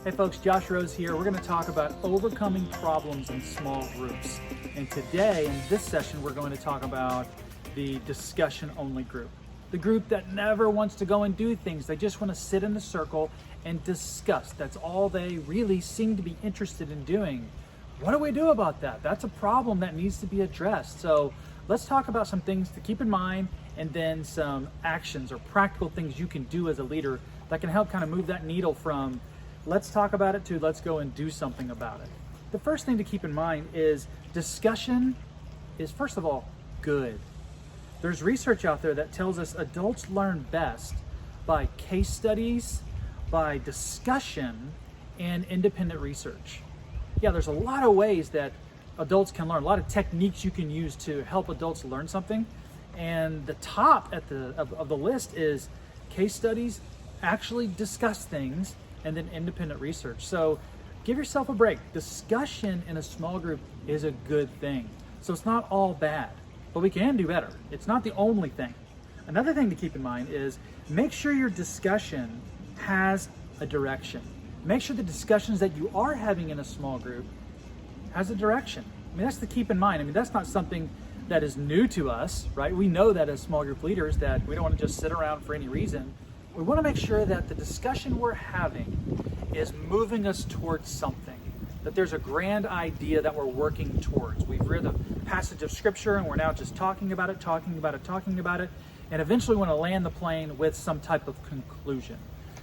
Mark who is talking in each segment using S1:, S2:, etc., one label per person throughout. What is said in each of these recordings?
S1: Hey folks, Josh Rose here. We're going to talk about overcoming problems in small groups. And today, in this session, we're going to talk about the discussion-only group. The group that never wants to go and do things. They just want to sit in a circle and discuss. That's all they really seem to be interested in doing. What do we do about that? That's a problem that needs to be addressed. So let's talk about some things to keep in mind and then some actions or practical things you can do as a leader that can help kind of move that needle from let's talk about it to let's go and do something about it. The first thing to keep in mind is discussion is, first of all, good. There's research out there that tells us adults learn best by case studies, by discussion, and independent research. Yeah, there's a lot of ways that adults can learn, a lot of techniques you can use to help adults learn something. And the top of the list is case studies, actually discuss things, and then independent research. So give yourself a break. Discussion in a small group is a good thing. So it's not all bad, but we can do better. It's not the only thing. Another thing to keep in mind is make sure your discussion has a direction. Make sure the discussions that you are having in a small group has a direction. I mean, that's to keep in mind. I mean, that's not something that is new to us, right? We know that as small group leaders that we don't want to just sit around for any reason. We want to make sure that the discussion we're having is moving us towards something, that there's a grand idea that we're working towards. We've read a passage of scripture and we're now just talking about it, and eventually we want to land the plane with some type of conclusion.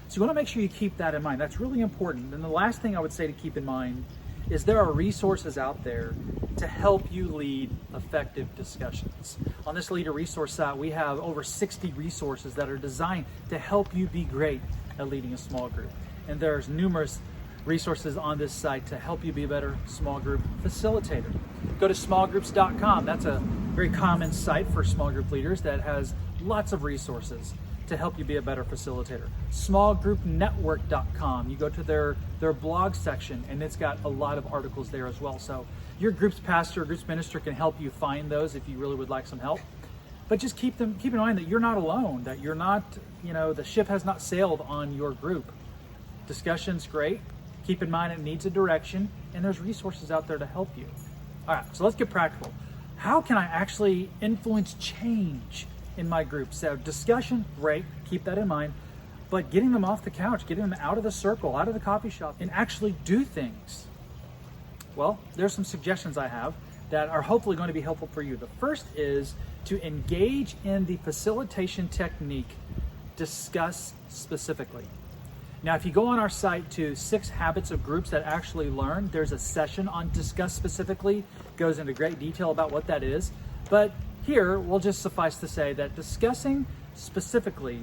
S1: So you want to make sure you keep that in mind. That's really important. And the last thing I would say to keep in mind is there are resources out there to help you lead effective discussions. On this leader resource site, we have over 60 resources that are designed to help you be great at leading a small group. And there's numerous resources on this site to help you be a better small group facilitator. Go to smallgroups.com. That's a very common site for small group leaders that has lots of resources to help you be a better facilitator. Smallgroupnetwork.com. You go to their blog section and it's got a lot of articles there as well. So your group's pastor or group's minister can help you find those if you really would like some help. But just keep in mind that you're not alone, that you're not, the ship has not sailed on your group. Discussion's great. Keep in mind it needs a direction and there's resources out there to help you. All right, so let's get practical. How can I actually influence change in my group? So discussion, great, keep that in mind, but getting them off the couch, getting them out of the circle, out of the coffee shop, and actually do things. Well, there's some suggestions I have that are hopefully going to be helpful for you. The first is to engage in the facilitation technique, discuss specifically. Now, if you go on our site to 6 Habits of Groups That Actually Learn, there's a session on discuss specifically, goes into great detail about what that is. But here, we'll just suffice to say that discussing specifically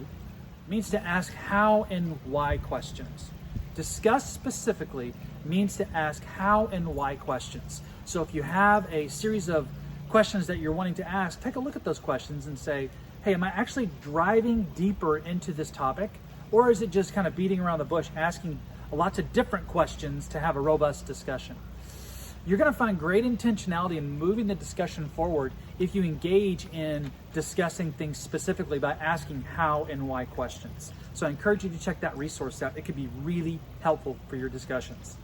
S1: means to ask how and why questions. Discuss specifically means to ask how and why questions. So if you have a series of questions that you're wanting to ask, take a look at those questions and say, hey, am I actually driving deeper into this topic? Or is it just kind of beating around the bush, asking lots of different questions to have a robust discussion? You're going to find great intentionality in moving the discussion forward if you engage in discussing things specifically by asking how and why questions. So I encourage you to check that resource out. It could be really helpful for your discussions.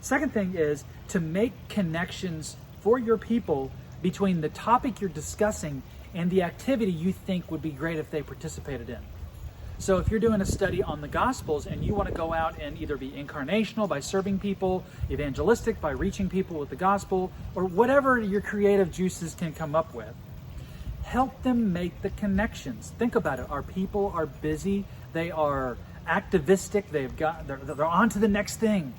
S1: Second thing is to make connections for your people between the topic you're discussing and the activity you think would be great if they participated in. So if you're doing a study on the Gospels and you want to go out and either be incarnational by serving people, evangelistic by reaching people with the gospel, or whatever your creative juices can come up with, help them make the connections. Think about it. Our people are busy. They are activistic. They're on to the next thing.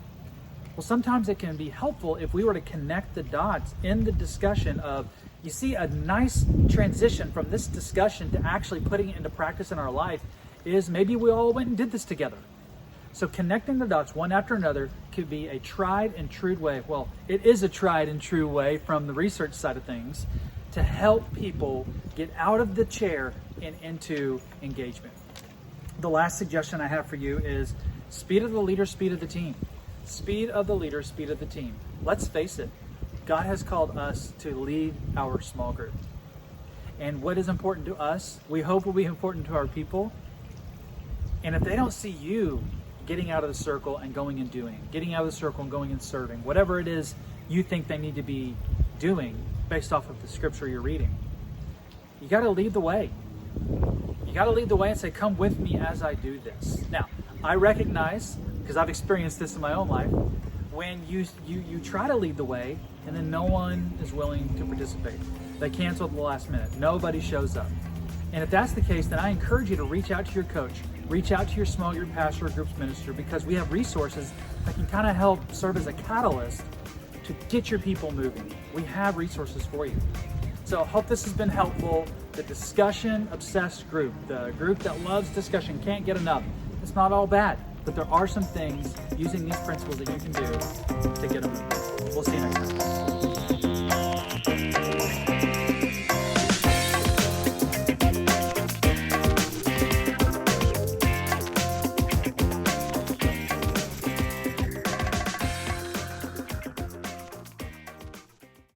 S1: Well, sometimes it can be helpful if we were to connect the dots in the discussion of, you see, a nice transition from this discussion to actually putting it into practice in our life is maybe we all went and did this together. So connecting the dots one after another could be a tried and true way. Well, it is a tried and true way from the research side of things to help people get out of the chair and into engagement. The last suggestion I have for you is speed of the leader, speed of the team. Speed of the leader, speed of the team. Let's face it, God has called us to lead our small group. And what is important to us, we hope will be important to our people. And if they don't see you getting out of the circle and going and doing, getting out of the circle and going and serving, whatever it is you think they need to be doing based off of the scripture you're reading. You got to lead the way. You got to lead the way and say, come with me as I do this. Now, I recognize, because I've experienced this in my own life, when you try to lead the way and then no one is willing to participate. They cancel at the last minute. Nobody shows up. And if that's the case, then I encourage you to reach out to your coach, reach out to your small group pastor or groups minister, because we have resources that can kind of help serve as a catalyst to get your people moving. We have resources for you. So I hope this has been helpful. The discussion obsessed group, the group that loves discussion, can't get enough. It's not all bad, but there are some things using these principles that you can do to get them moving. We'll see you next time.